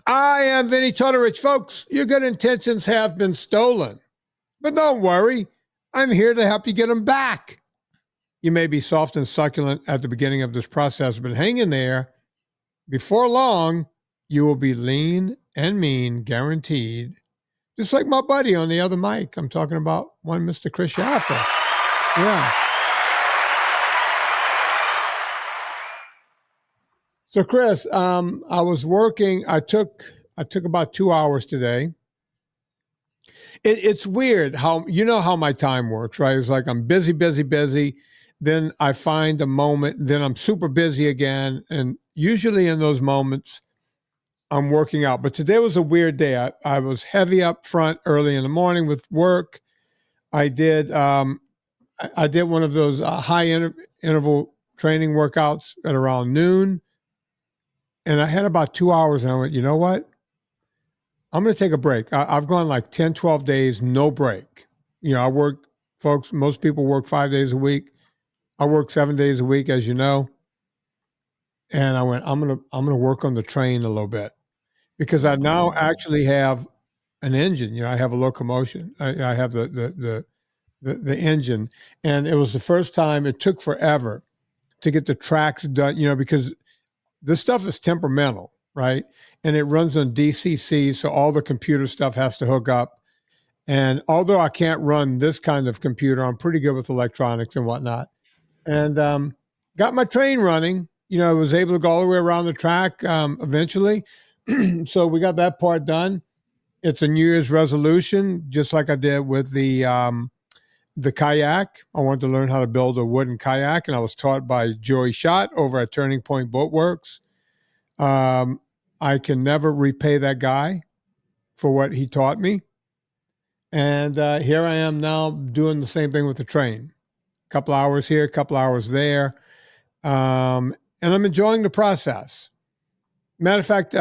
I am Vinnie Tortorich. Folks, your good intentions have been stolen. But don't worry, I'm here to help you get them back. You may be soft and succulent at the beginning of this process, but hang in there. Before long, you will be lean and mean, guaranteed. Just like my buddy on the other mic. I'm talking about one Mr. Chris Shaffer. Yeah. So Chris, I was working. I took about 2 hours today. It's weird how, you know how my time works, right? It's like I'm busy. Then I find a moment, then I'm super busy again. And usually in those moments, I'm working out. But today was a weird day. I was heavy up front early in the morning with work. I did one of those high interval training workouts at around noon. And I had about 2 hours and I went, you know what? I'm going to take a break. I've gone like 10, 12 days, no break. You know, I work, folks, most people work 5 days a week. I work 7 days a week, as you know. And I went, I'm going to work on the train a little bit because I now actually have an engine. You know, I have a locomotion. I have the engine. And it was the first time. It took forever to get the tracks done, you know, because this stuff is temperamental, right? And it runs on DCC, so all the computer stuff has to hook up. And although I can't run this kind of computer, I'm pretty good with electronics and whatnot. And got my train running. You know, I was able to go all the way around the track eventually. So we got that part done. It's a New Year's resolution, just like I did with the kayak. I wanted to learn how to build a wooden kayak, and I was taught by Joey Schott over at Turning Point Boat Works. I can never repay that guy for what he taught me. And here I am now doing the same thing with the train. A couple hours here, a couple hours there. And I'm enjoying the process. Matter of fact,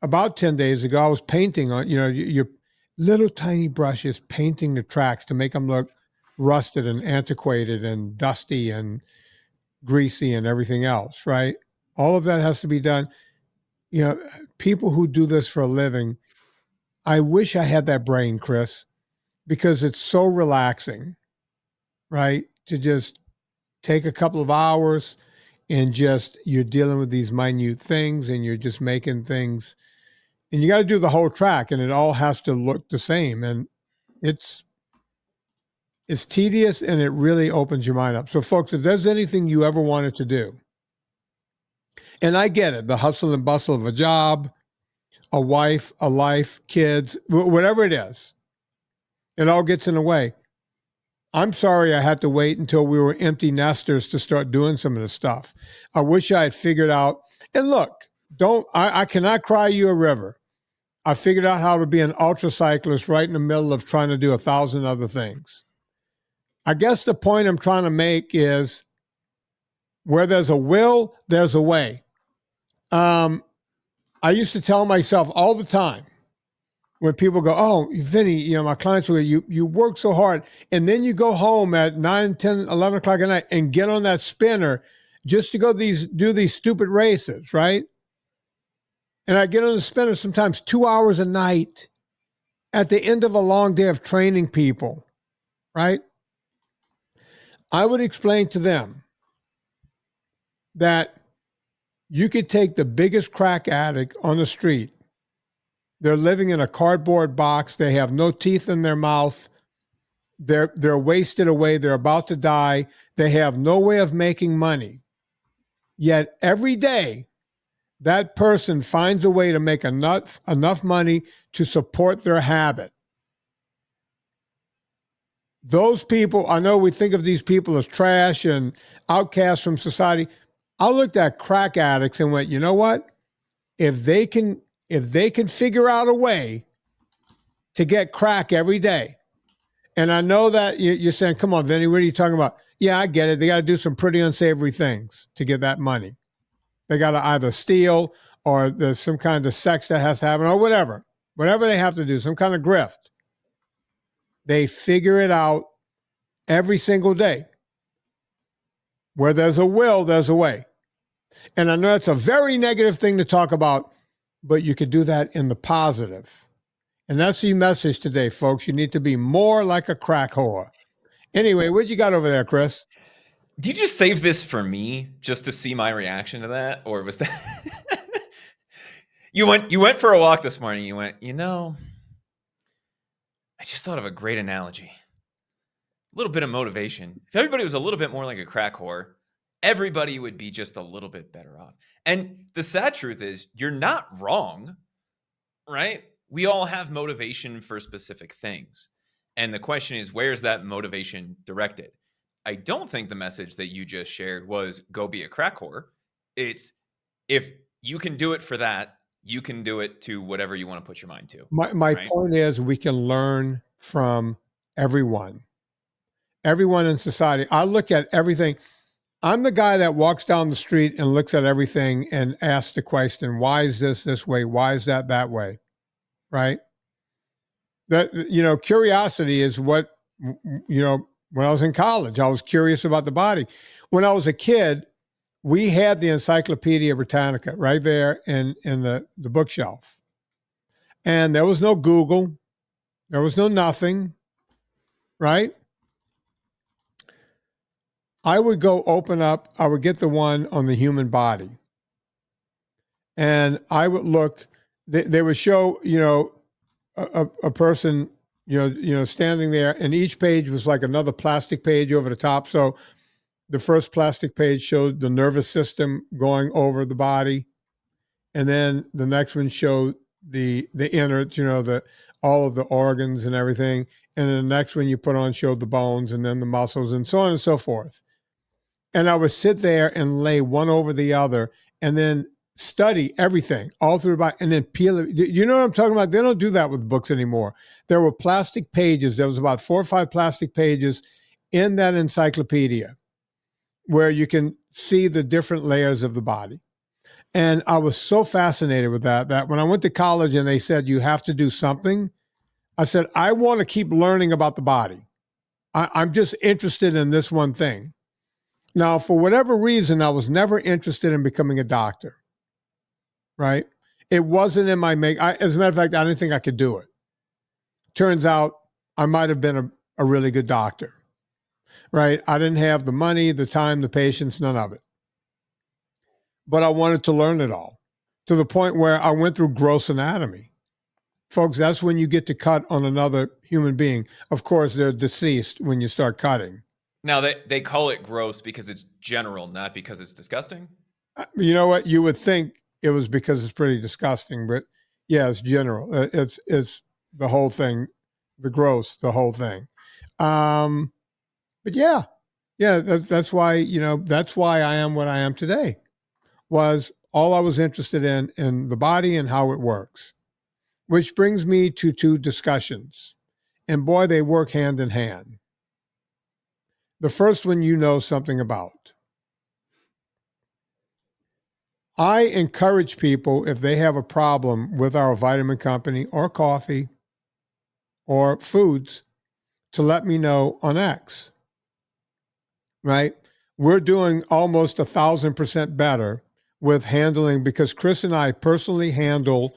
about 10 days ago, I was painting on, you know, your little tiny brushes, painting the tracks to make them look rusted and antiquated and dusty and greasy and everything else, right? All of that has to be done. You know, people who do this for a living, I wish I had that brain, Chris, because it's so relaxing, right? To just take a couple of hours and just, you're dealing with these minute things and you're just making things, and you got to do the whole track and it all has to look the same. And it's tedious and it really opens your mind up. So folks, if there's anything you ever wanted to do, and I get it, the hustle and bustle of a job, a wife, a life, kids, whatever it is, it all gets in the way. I'm sorry I had to wait until we were empty nesters to start doing some of this stuff. I wish I had figured out, and look, I cannot cry you a river. I figured out how to be an ultra cyclist right in the middle of trying to do 1,000 other things. I guess the point I'm trying to make is where there's a will, there's a way. I used to tell myself all the time when people go, oh, Vinnie, you know, my clients will go, you work so hard. And then you go home at 9, 10, 11 o'clock at night and get on that spinner just to go do these stupid races, right? And I get on the spinner sometimes 2 hours a night at the end of a long day of training people, right? I would explain to them that you could take the biggest crack addict on the street. They're living in a cardboard box. They have no teeth in their mouth. They're wasted away. They're about to die. They have no way of making money. Yet every day, that person finds a way to make enough money to support their habit. Those people, I know we think of these people as trash and outcasts from society. I looked at crack addicts and went, you know what? If they can figure out a way to get crack every day, and I know that you're saying, come on, Vinnie, what are you talking about? Yeah, I get it. They got to do some pretty unsavory things to get that money. They got to either steal or there's some kind of sex that has to happen or whatever they have to do, some kind of grift. They figure it out every single day. Where there's a will, there's a way. And I know that's a very negative thing to talk about, but you could do that in the positive. And that's the message today, folks. You need to be more like a crack whore. Anyway, what you got over there, Chris? Do you just save this for me just to see my reaction to that? Or was that you went for a walk this morning, you went, I just thought of a great analogy. A little bit of motivation. If everybody was a little bit more like a crack whore, everybody would be just a little bit better off. And the sad truth is, you're not wrong, right? We all have motivation for specific things. And the question is, where's that motivation directed? I don't think the message that you just shared was go be a crack whore. It's if you can do it for that, you can do it to whatever you want to put your mind to. My right? point is we can learn from everyone in society. I look at everything. I'm the guy that walks down the street and looks at everything and asks the question, why is this way? Why is that way? Right? That, curiosity is what, when I was in college, I was curious about the body. When I was a kid, we had the Encyclopedia Britannica right there in the bookshelf. And there was no Google. There was no nothing, right? I would go open up, I would get the one on the human body. And I would look, they would show, a person, standing there, and each page was like another plastic page over the top. So the first plastic page showed the nervous system going over the body. And then the next one showed the innards, all of the organs and everything. And then the next one you put on showed the bones and then the muscles and so on and so forth. And I would sit there and lay one over the other and then study everything all through the body and then peel it. You know what I'm talking about? They don't do that with books anymore. There were plastic pages. There was about 4 or 5 plastic pages in that encyclopedia where you can see the different layers of the body. And I was so fascinated with that when I went to college and they said, you have to do something, I said, I want to keep learning about the body. I'm just interested in this one thing. Now, for whatever reason, I was never interested in becoming a doctor, right? It wasn't in my as a matter of fact, I didn't think I could do it. Turns out I might have been a really good doctor, right? I didn't have the money, the time, the patience, none of it. But I wanted to learn it all to the point where I went through gross anatomy. Folks, that's when you get to cut on another human being. Of course, they're deceased when you start cutting. Now, they call it gross because it's general, not because it's disgusting. You know what? You would think it was because it's pretty disgusting, but yeah, it's general. It's the whole thing, the gross, the whole thing. But yeah, that's why, that's why I am what I am today. Was all I was interested in the body and how it works, which brings me to 2 discussions. And boy, they work hand in hand. The first one you know something about. I encourage people, if they have a problem with our vitamin company or coffee or foods, to let me know on X, right? We're doing almost 1,000% better with handling, because Chris and I personally handle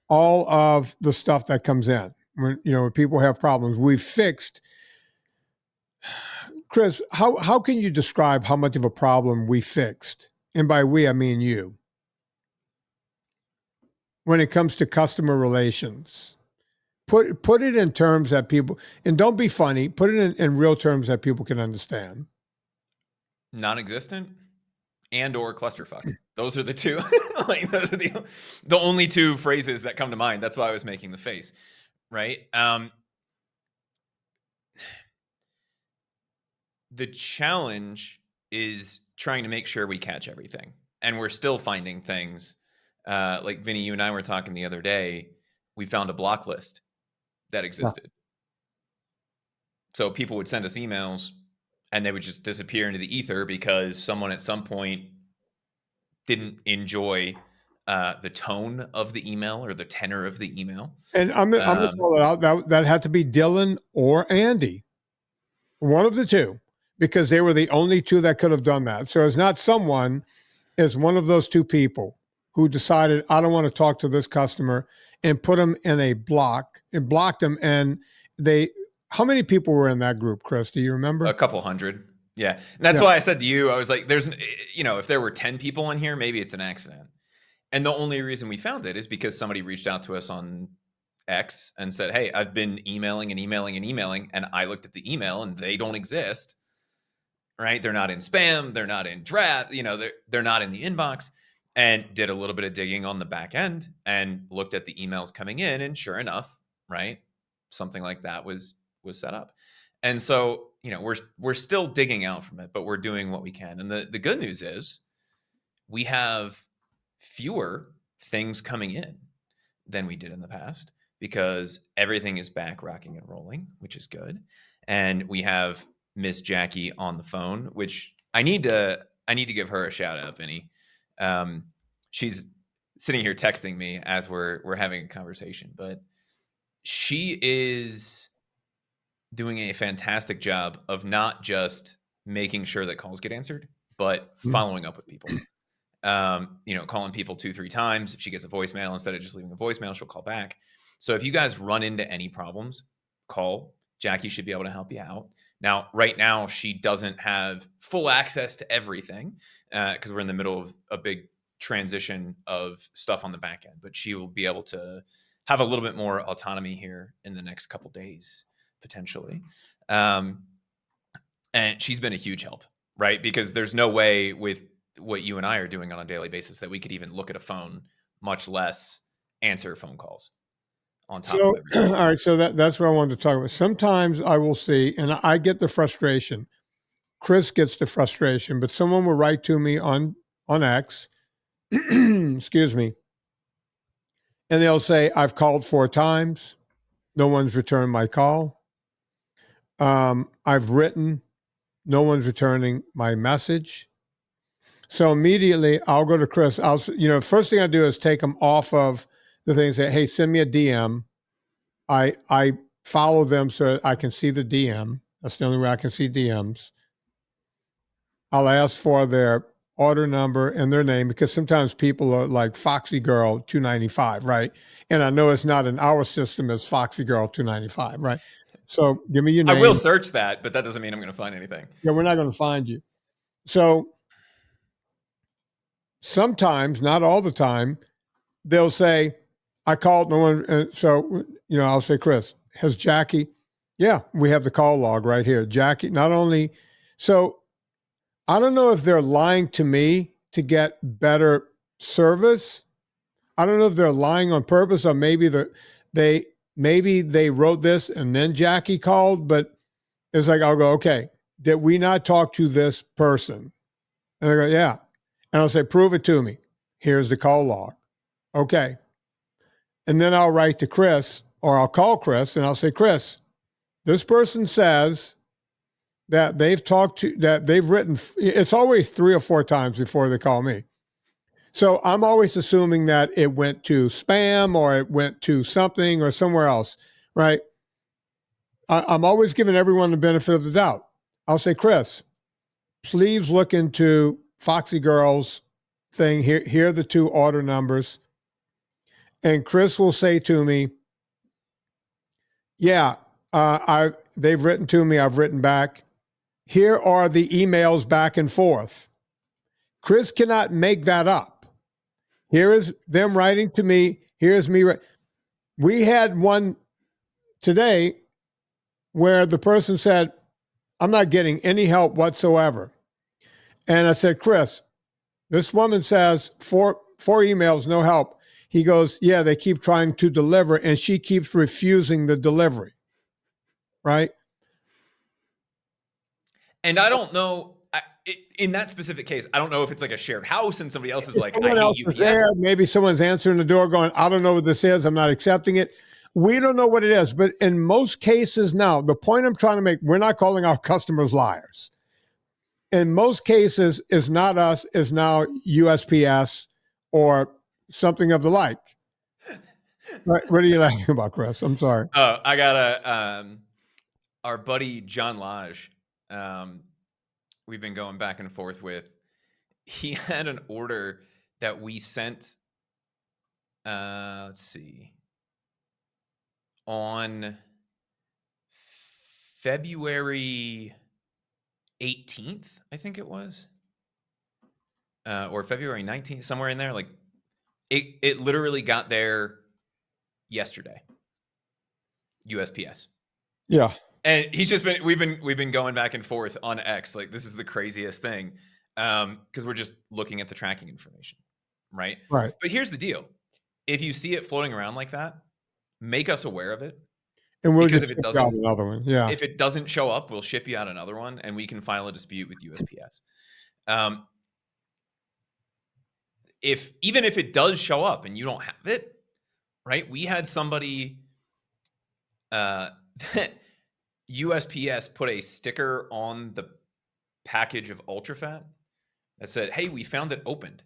all of the stuff that comes in. When people have problems, we've fixed. Chris, how can you describe how much of a problem we fixed? And by we, I mean you. When it comes to customer relations, put it in terms that people, and don't be funny, put it in real terms that people can understand. Non-existent and or clusterfuck. Those are the 2. Like, those are the only 2 phrases that come to mind. That's why I was making the face, right? The challenge is trying to make sure we catch everything. And we're still finding things. Like Vinnie, you and I were talking the other day, we found a block list that existed. Yeah. So people would send us emails and they would just disappear into the ether because someone at some point didn't enjoy the tone of the email or the tenor of the email. And I'm going to call it out. That had to be Dylan or Andy, one of the 2, because they were the only 2 that could have done that. So it's not someone, it's one of those 2 people who decided, I don't want to talk to this customer, and put them in a block and blocked them. And how many people were in that group, Chris? Do you remember? A couple hundred. Yeah. And that's why I said to you, I was like, if there were 10 people in here, maybe it's an accident. And the only reason we found it is because somebody reached out to us on X and said, hey, I've been emailing and emailing and emailing. And I looked at the email and they don't exist, right? They're not in spam. They're not in draft. They're not in the inbox, and did a little bit of digging on the back end and looked at the emails coming in. And sure enough, right, something like that was set up. And so, we're still digging out from it, but we're doing what we can. And the good news is we have fewer things coming in than we did in the past, because everything is back rocking and rolling, which is good. And we have Miss Jackie on the phone, which I need to give her a shout out, Vinnie. She's sitting here texting me as we're having a conversation, but she is doing a fantastic job of not just making sure that calls get answered, but following up with people. Calling people 2-3 times. If she gets a voicemail, instead of just leaving a voicemail, she'll call back. So if you guys run into any problems, call. Jackie should be able to help you out. Now, right now, she doesn't have full access to everything because we're in the middle of a big transition of stuff on the back end, but she will be able to have a little bit more autonomy here in the next couple days, potentially. And she's been a huge help, right? Because there's no way with what you and I are doing on a daily basis that we could even look at a phone, much less answer phone calls on top of everything. All right. So that's what I wanted to talk about. Sometimes I will see, and I get the frustration. Chris gets the frustration, but someone will write to me on X, excuse me, and they'll say, I've called 4 times. No one's returned my call. I've written. No one's returning my message. So immediately I'll go to Chris. First thing I do is take them off of the thing and say, hey, send me a DM. I follow them so I can see the DM. That's the only way I can see DMs. I'll ask for their order number and their name, because sometimes people are like Foxy Girl 295, right? And I know it's not in our system as Foxy Girl 295, right? So give me your name. I will search that, but that doesn't mean I'm going to find anything. Yeah, we're not going to find you. So sometimes, not all the time, they'll say, I called no one. So, I'll say, Chris, has Jackie? Yeah, we have the call log right here. Jackie, not only, so I don't know if they're lying to me to get better service. I don't know if they're lying on purpose, or maybe they wrote this and then Jackie called, but it's like, I'll go, okay, did we not talk to this person? And they go, yeah. And I'll say, prove it to me. Here's the call log. Okay. And then I'll write to Chris, or I'll call Chris and I'll say, Chris, this person says that they've written, it's always 3 or 4 times before they call me. So I'm always assuming that it went to spam or it went to something or somewhere else, right? I'm always giving everyone the benefit of the doubt. I'll say, Chris, please look into Foxy Girl's thing. Here are the 2 order numbers. And Chris will say to me, yeah, they've written to me. I've written back. Here are the emails back and forth. Chris cannot make that up. Here is them writing to me. Here's me. We had one today where the person said, I'm not getting any help whatsoever. And I said, Chris, this woman says 4 emails, no help. He goes, yeah, they keep trying to deliver and she keeps refusing the delivery. Right? And I don't know, in that specific case, I don't know if it's like a shared house and somebody else is like, someone I else hate is UPS. there. Maybe someone's answering the door going, I don't know what this is. I'm not accepting it. We don't know what it is. But in most cases now, the point I'm trying to make, we're not calling our customers liars. In most cases, it's not us, it's now USPS or something of the like. What are you laughing about, Chris? I'm sorry. I got our buddy John Lodge. We've been going back and forth with. He had an order that we sent let's see. On February 18th, I think it was, or February 19th, somewhere in there. Like it literally got there yesterday. USPS. Yeah. And we've been going back and forth on X. Like, this is the craziest thing. Because we're just looking at the tracking information. Right. Right. But here's the deal. If you see it floating around like that, make us aware of it. And we'll Because just if it ship you out doesn't, another one. Yeah. if it doesn't show up, we'll ship you out another one and we can file a dispute with USPS. Even if it does show up and you don't have it, right? We had somebody, USPS put a sticker on the package of UltraFat that said, "Hey, we found it opened."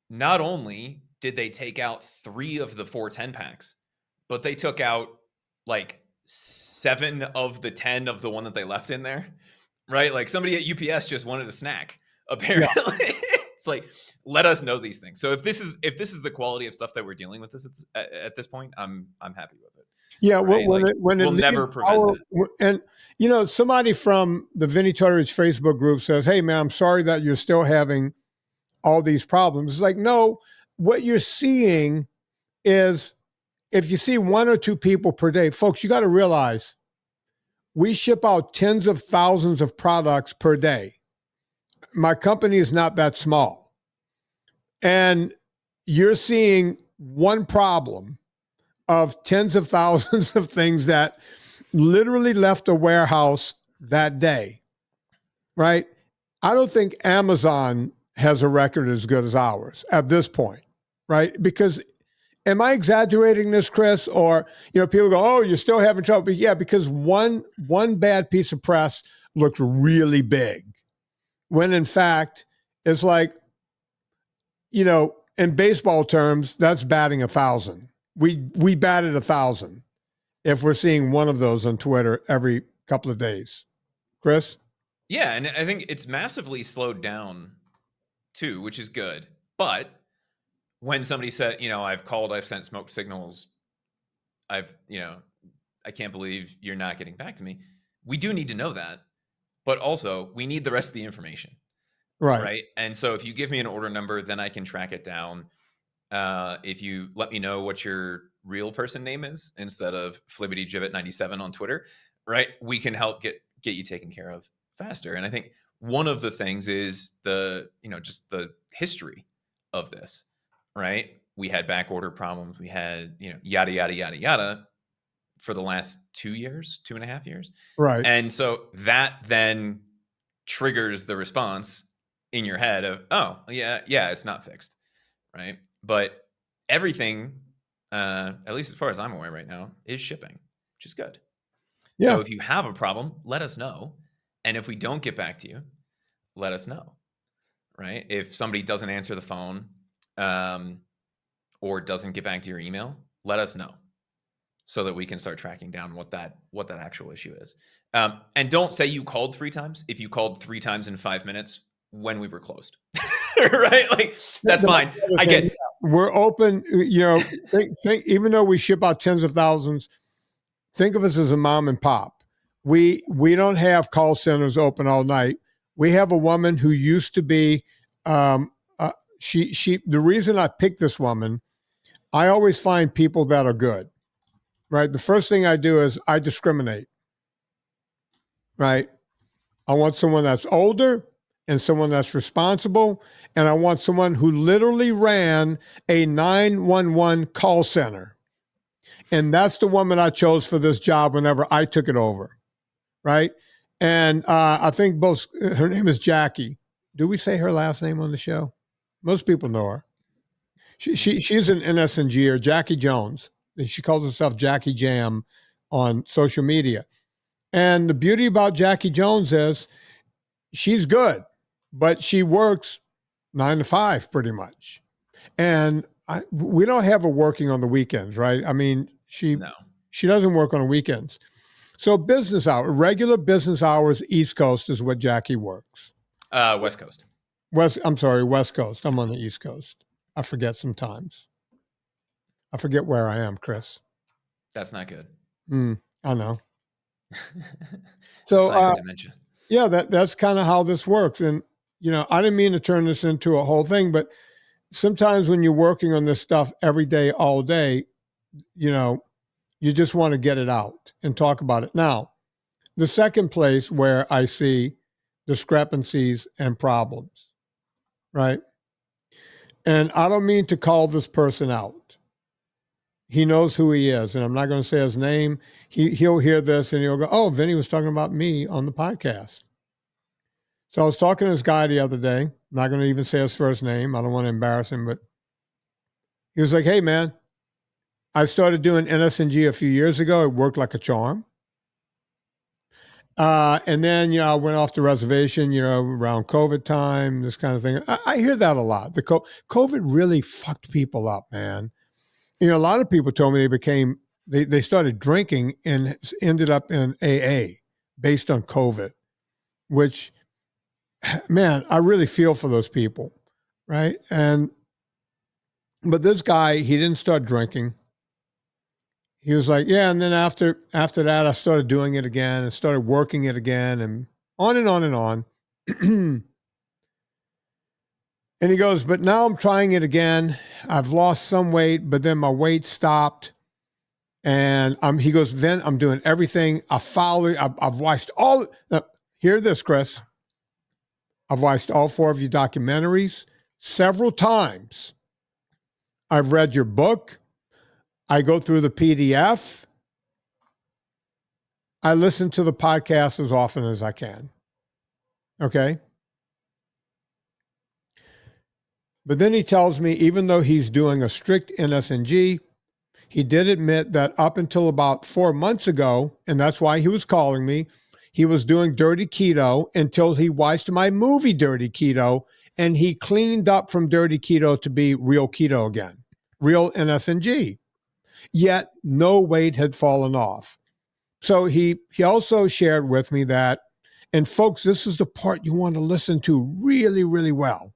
Not only did they take out 3 of the 4 10-packs, but they took out like 7 of the 10 of the one that they left in there, right? Like somebody at UPS just wanted a snack, apparently. Yeah. It's like, let us know these things. So if this is the quality of stuff that we're dealing with at this point, I'm happy with it. Yeah, right? we'll never prevent that. And somebody from the Vinnie Tortorich Facebook group says, "Hey man, I'm sorry that you're still having all these problems." It's like, no, what you're seeing is, if you see 1 or 2 people per day, folks, you got to realize we ship out tens of thousands of products per day. My company is not that small. And you're seeing one problem of tens of thousands of things that literally left a warehouse that day, right? I don't think Amazon has a record as good as ours at this point, right? Because, am I exaggerating this, Chris? Or, people go, "Oh, you're still having trouble." But yeah, because one bad piece of press looks really big, when in fact it's like, in baseball terms, that's batting 1,000. We batted 1,000 if we're seeing one of those on Twitter every couple of days. Chris? Yeah, and I think it's massively slowed down too, which is good. But when somebody said, "I've called, I've sent smoke signals, I can't believe you're not getting back to me," we do need to know that. But also, we need the rest of the information. Right. And so if you give me an order number, then I can track it down. If you let me know what your real person name is instead of FlibbityGibbet97 on Twitter, right, we can help get you taken care of faster. And I think one of the things is just the history of this, right? We had back order problems. We had, yada, yada, yada, yada for the last 2.5 years. Right. And so that then triggers the response in your head of, "Oh, yeah, it's not fixed." Right. But everything, at least as far as I'm aware right now, is shipping, which is good. Yeah. So if you have a problem, let us know. And if we don't get back to you, let us know. Right. If somebody doesn't answer the phone, or doesn't get back to your email, let us know, so that we can start tracking down what that actual issue is. And don't say you called 3 times if you called 3 times in 5 minutes when we were closed. Right? Like, that's fine. I get it. We're open, think, even though we ship out tens of thousands, think of us as a mom and pop. We don't have call centers open all night. We have a woman who used to be, the reason I picked this woman, I always find people that are good, right? The first thing I do is I discriminate, right? I want someone that's older and someone that's responsible. And I want someone who literally ran a 911 call center. And that's the woman I chose for this job whenever I took it over, right? And I think her name is Jackie. Do we say her last name on the show? Most people know her. She's an NSNG, or Jackie Jones. She calls herself Jackie Jam on social media. And the beauty about Jackie Jones is she's good, but she works 9 to 5 pretty much. And we don't have her working on the weekends, right? I mean, she doesn't work on the weekends. So business hours, regular business hours, East Coast is what Jackie works. West Coast. West Coast. I'm on the East Coast. I forget sometimes. I forget where I am, Chris. That's not good. I know. It's a So, sign of dementia. yeah, that's kind of how this works. And, I didn't mean to turn this into a whole thing, but sometimes when you're working on this stuff every day, all day, you just want to get it out and talk about it. Now, the second place where I see discrepancies and problems, right? And I don't mean to call this person out. He knows who he is, and I'm not going to say his name. He'll hear this and he'll go, "Oh, Vinnie was talking about me on the podcast." So I was talking to this guy the other day. I'm not going to even say his first name. I don't want to embarrass him, but he was like, "Hey, man, I started doing NSNG a few years ago. It worked like a charm. And then, I went off the reservation, around COVID time, this kind of thing." I hear that a lot. The COVID really fucked people up, man. A lot of people told me they started drinking and ended up in AA based on COVID, which, man, I really feel for those people, right? But this guy, he didn't start drinking. He was like, yeah, and then after that, I started doing it again and started working it again and on and on and on. And he goes, but now I'm trying it again. I've lost some weight, but then my weight stopped. And he goes, Vin, I'm doing everything. I've watched all. Now, hear this, Chris. I've watched all 4 of your documentaries several times. I've read your book. I go through the PDF. I listen to the podcast as often as I can. Okay. But then he tells me, even though he's doing a strict NSNG, he did admit that up until about 4 months ago, and that's why he was calling me, he was doing dirty keto until he watched my movie Dirty Keto, and he cleaned up from dirty keto to be real keto again, real NSNG. Yet no weight had fallen off. So he also shared with me that, and folks, this is the part you want to listen to really, really well.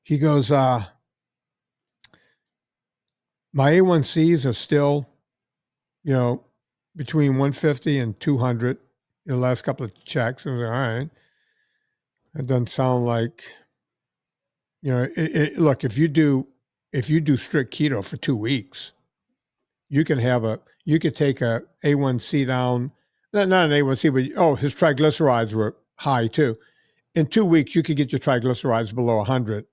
He goes, my A1Cs are still, between 150 and 200. The last couple of checks, I was like, all right. It doesn't sound like, look, if you do strict keto for 2 weeks, you could take a A1C down, not an A1C, but his triglycerides were high too. In 2 weeks, you could get your triglycerides below 100,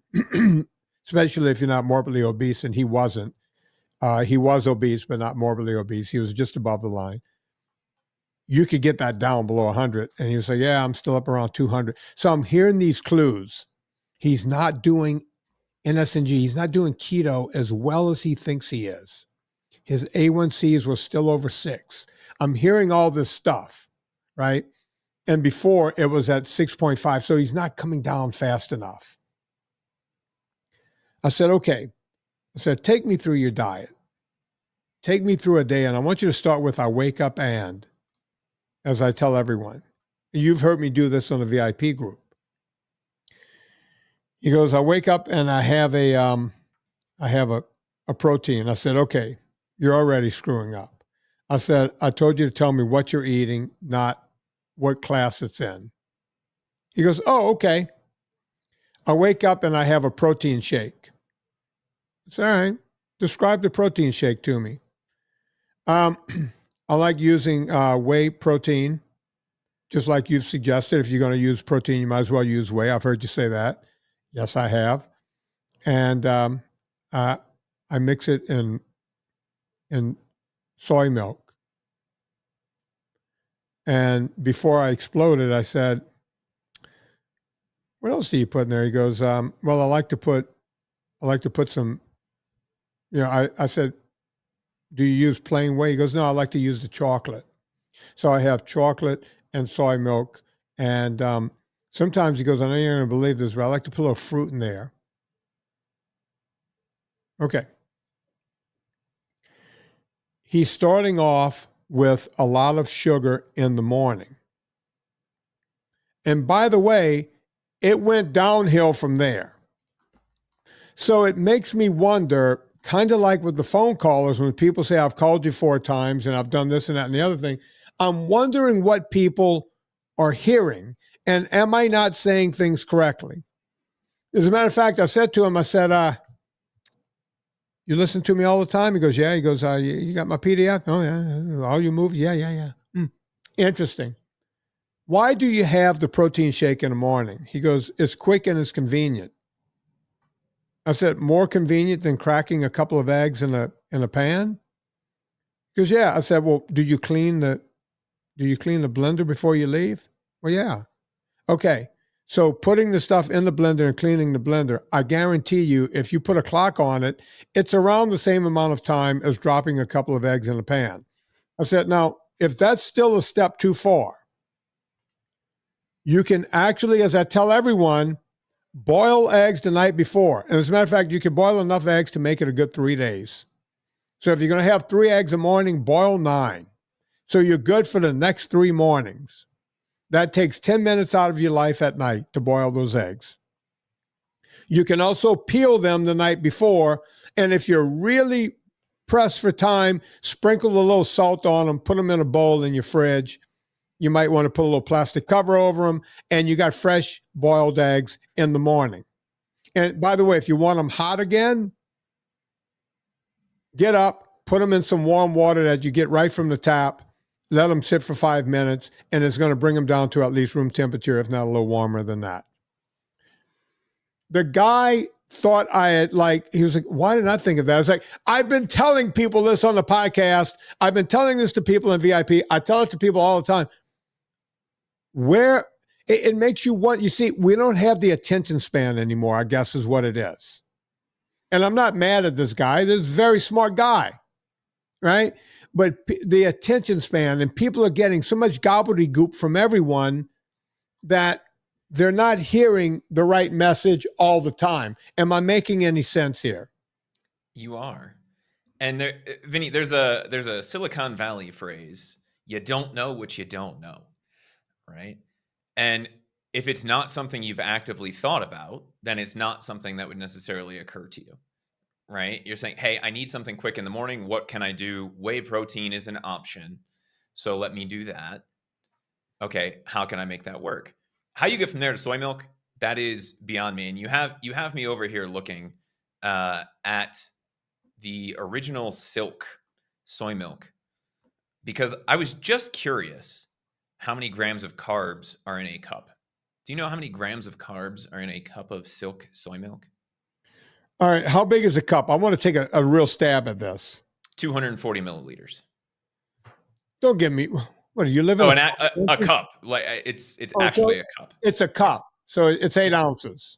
especially if you're not morbidly obese, and he wasn't. He was obese, but not morbidly obese. He was just above the line. You could get that down below 100. And he was like, yeah, I'm still up around 200. So I'm hearing these clues. He's not doing NSNG. He's not doing keto as well as he thinks he is. His A1Cs were still over 6. I'm hearing all this stuff, right? And before it was at 6.5. So he's not coming down fast enough. I said, okay. I said, take me through your diet. Take me through a day. And I want you to start with I wake up and, as I tell everyone. You've heard me do this on the VIP group. He goes, I wake up and I have a protein. I said, okay, you're already screwing up. I said, I told you to tell me what you're eating, not what class it's in. He goes, oh, okay. I wake up and I have a protein shake. It's all right. Describe the protein shake to me. I like using whey protein, just like you've suggested. If you're going to use protein, you might as well use whey. I've heard you say that. Yes, I have. And I mix it in soy milk. And before I exploded, I said, what else do you put in there? He goes, well, I like to put some, I said, do you use plain whey? He goes, no, I like to use the chocolate. So I have chocolate and soy milk. And sometimes he goes, I know you're going to believe this, but I like to put a little fruit in there. Okay. He's starting off with a lot of sugar in the morning. And by the way, it went downhill from there. So it makes me wonder, kind of like with the phone callers, when people say, I've called you 4 times and I've done this and that and the other thing, I'm wondering what people are hearing. And am I not saying things correctly? As a matter of fact, I said to him, I said, you listen to me all the time? He goes, yeah. He goes, you got my PDF? Oh, yeah. All your movies? Yeah. Interesting. Why do you have the protein shake in the morning? He goes, it's quick and it's convenient. I said, more convenient than cracking a couple of eggs in a pan? He goes, yeah. I said, well, do you clean the blender before you leave? Well, yeah. Okay. So putting the stuff in the blender and cleaning the blender, I guarantee you, if you put a clock on it, it's around the same amount of time as dropping a couple of eggs in a pan. I said, now, if that's still a step too far, you can actually, as I tell everyone, boil eggs the night before. And as a matter of fact, you can boil enough eggs to make it a good 3 days. So if you're going to have 3 eggs a morning, boil 9. So you're good for the next 3 mornings. That takes 10 minutes out of your life at night to boil those eggs. You can also peel them the night before. And if you're really pressed for time, sprinkle a little salt on them, put them in a bowl in your fridge. You might want to put a little plastic cover over them, and you got fresh boiled eggs in the morning. And by the way, if you want them hot again, get up, put them in some warm water that you get right from the tap, let them sit for 5 minutes, and it's going to bring them down to at least room temperature, if not a little warmer than that. The guy thought he was like, why didn't I think of that? I was like, I've been telling people this on the podcast. I've been telling this to people in VIP. I tell it to people all the time. Where it makes you want, you see, we don't have the attention span anymore, I guess is what it is. And I'm not mad at this guy. This is a very smart guy, right? But the attention span, and people are getting so much gobbledygook from everyone that they're not hearing the right message all the time. Am I making any sense here? You are. And there, Vinny, there's a Silicon Valley phrase, you don't know what you don't know, right? And if it's not something you've actively thought about, then it's not something that would necessarily occur to you, right? You're saying, hey, I need something quick in the morning. What can I do? Whey protein is an option. So let me do that. Okay, how can I make that work? How you get from there to soy milk, that is beyond me. And you have me over here looking at the original Silk soy milk, because I was just curious how many grams of carbs are in a cup. Do you know how many grams of carbs are in a cup of Silk soy milk? All right. How big is a cup? I want to take a real stab at this. 240 milliliters. Don't give me, what are you living? A cup. Like it's actually a cup. It's a cup. So it's 8 ounces.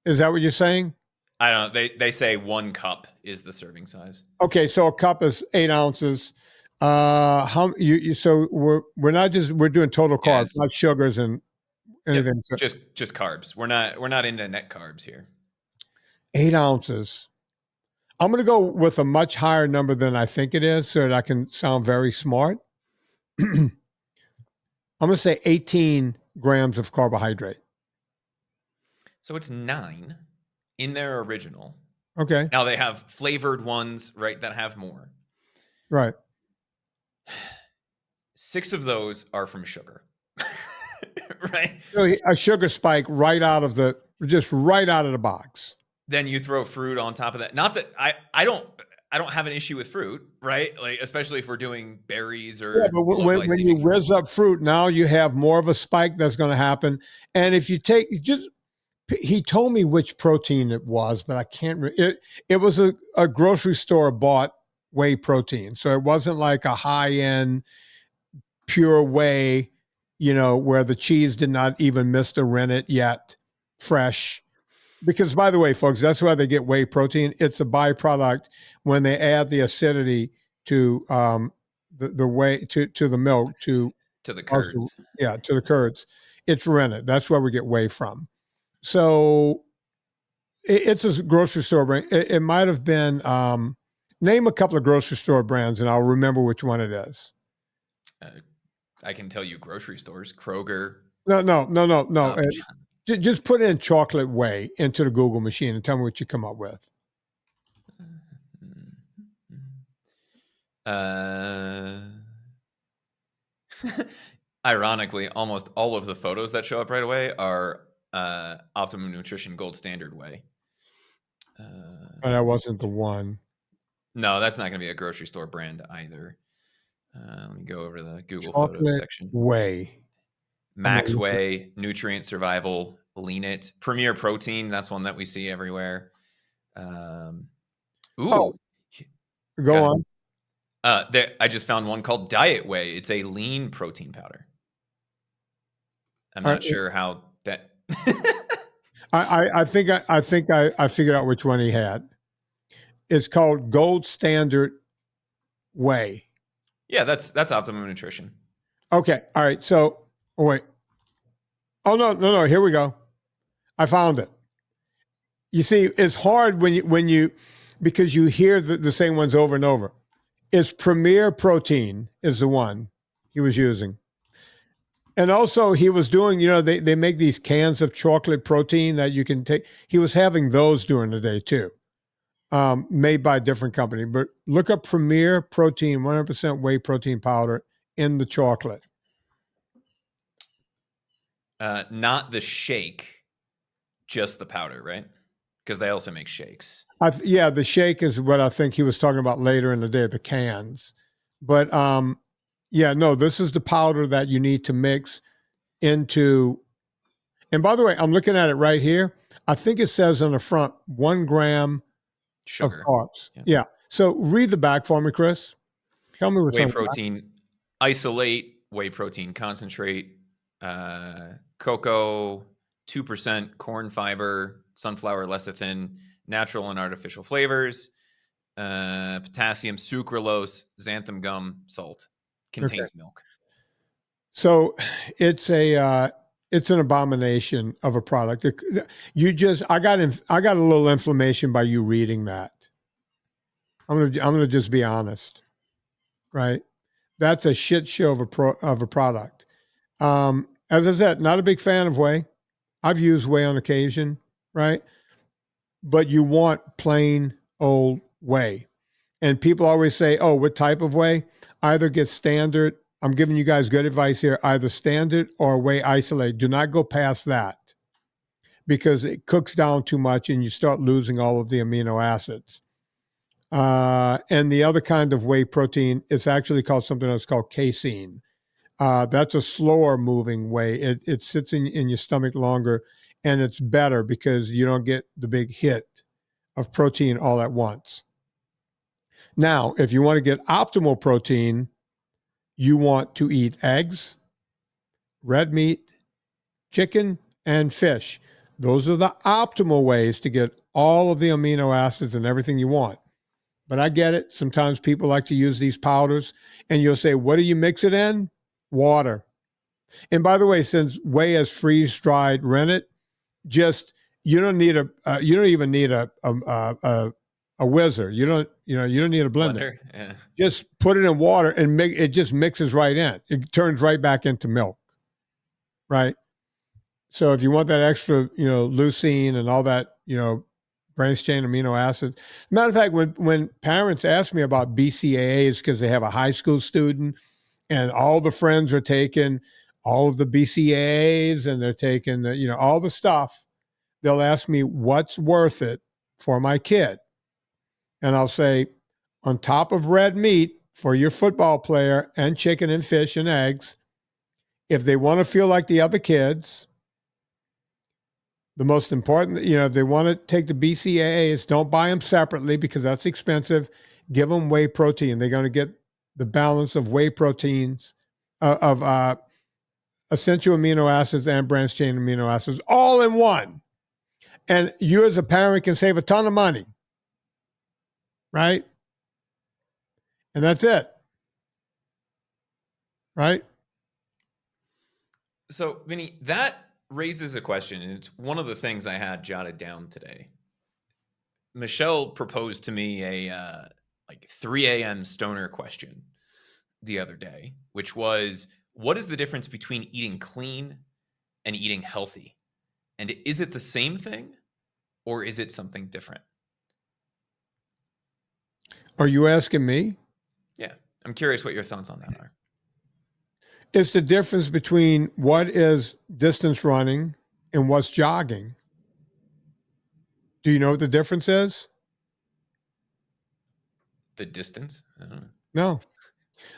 Is that what you're saying? I don't know. They say 1 cup is the serving size. Okay. So a cup is 8 ounces. So we're doing total carbs, Yes. not sugars and anything. Yep, just carbs. We're not into net carbs here. 8 ounces. I'm going to go with a much higher number than I think it is so that I can sound very smart. I'm going to say 18 grams of carbohydrate. So it's 9 in their original. Okay. Now they have flavored ones, right, that have more. Right. 6 of those are from sugar. Right? So a sugar spike right out of the box. Then you throw fruit on top of that. Not that I don't have an issue with fruit, right? Like especially if we're doing berries or but when you whiz up fruit, now you have more of a spike that's going to happen. And if you take he told me which protein it was, but I can't. It was a grocery store bought whey protein, so it wasn't like a high end pure whey, where the cheese did not even miss the rennet yet, fresh. Because by the way, folks, that's why they get whey protein. It's a byproduct when they add the acidity to the whey to the milk to the curds. To the curds. It's rennet. That's where we get whey from. So it's a grocery store brand. It might have been name a couple of grocery store brands, and I'll remember which one it is. I can tell you grocery stores, Kroger. No. Just put in chocolate whey into the Google machine and tell me what you come up with. Ironically, almost all of the photos that show up right away are Optimum Nutrition Gold Standard Whey. But that wasn't the one. No, that's not going to be a grocery store brand either. Let me go over to the Google Photos Chocolate section. whey. Max Whey, Nutrient Survival, Lean It, Premier Protein. That's one that we see everywhere. Oh, go on. I just found one called Diet Whey. It's a lean protein powder. I'm not sure how that. I think I figured out which one he had. It's called Gold Standard Whey. Yeah, that's Optimum Nutrition. Okay. All right. So, wait. Oh no. Here we go. I found it. You see, it's hard when you because you hear the same ones over and over. It's Premier Protein is the one he was using. And also he was doing, they make these cans of chocolate protein that you can take. He was having those during the day too, made by a different company. But look up Premier Protein, 100% whey protein powder in the chocolate. Not the shake, just the powder, right? Because they also make shakes. Yeah, the shake is what I think he was talking about later in the day, the cans. But yeah, no, this is the powder that you need to mix into. And by the way, I'm looking at it right here. I think it says on the front 1 gram Sugar. of carbs. Yeah. So read the back for me, Chris. Tell me what's Whey on the back. protein isolate, whey protein concentrate, cocoa, 2% corn fiber, sunflower lecithin, natural and artificial flavors, potassium, sucralose, xanthan gum, salt. Contains milk. So it's an abomination of a product. I got a little inflammation by you reading that. I'm gonna just be honest, right? That's a shit show of a product. As I said, not a big fan of whey. I've used whey on occasion, right? But you want plain old whey. And people always say, oh, what type of whey? Either get standard. I'm giving you guys good advice here. Either standard or whey isolate. Do not go past that because it cooks down too much and you start losing all of the amino acids. And the other kind of whey protein is actually called something that's called casein. That's a slower moving whey. It sits in your stomach longer and it's better because you don't get the big hit of protein all at once. Now, if you want to get optimal protein, you want to eat eggs, red meat, chicken, and fish. Those are the optimal ways to get all of the amino acids and everything you want. But I get it. Sometimes people like to use these powders, and you'll say, what do you mix it in? Water. And by the way, since whey is freeze-dried rennet, you don't even need a whizzer. You don't need a blender. Yeah. Just put it in water and it just mixes right in. It turns right back into milk. Right. So if you want that extra, leucine and all that, branched chain amino acids. Matter of fact, when parents ask me about BCAAs because they have a high school student and all the friends are taking all of the BCAAs and they're taking all the stuff, they'll ask me what's worth it for my kid. And I'll say, on top of red meat for your football player and chicken and fish and eggs, if they want to feel like the other kids, the most important, if they want to take the BCAAs, don't buy them separately because that's expensive. Give them whey protein. They're going to get the balance of whey proteins, of essential amino acids and branched chain amino acids all in one. And you as a parent can save a ton of money, right? And that's it, right? So, Vinny, that raises a question, and it's one of the things I had jotted down today. Michelle proposed to me a 3 a.m. stoner question the other day, which was, what is the difference between eating clean and eating healthy? And is it the same thing or is it something different? Are you asking me? Yeah. I'm curious what your thoughts on that are. It's the difference between what is distance running and what's jogging. Do you know what the difference is? The distance? I don't know. No.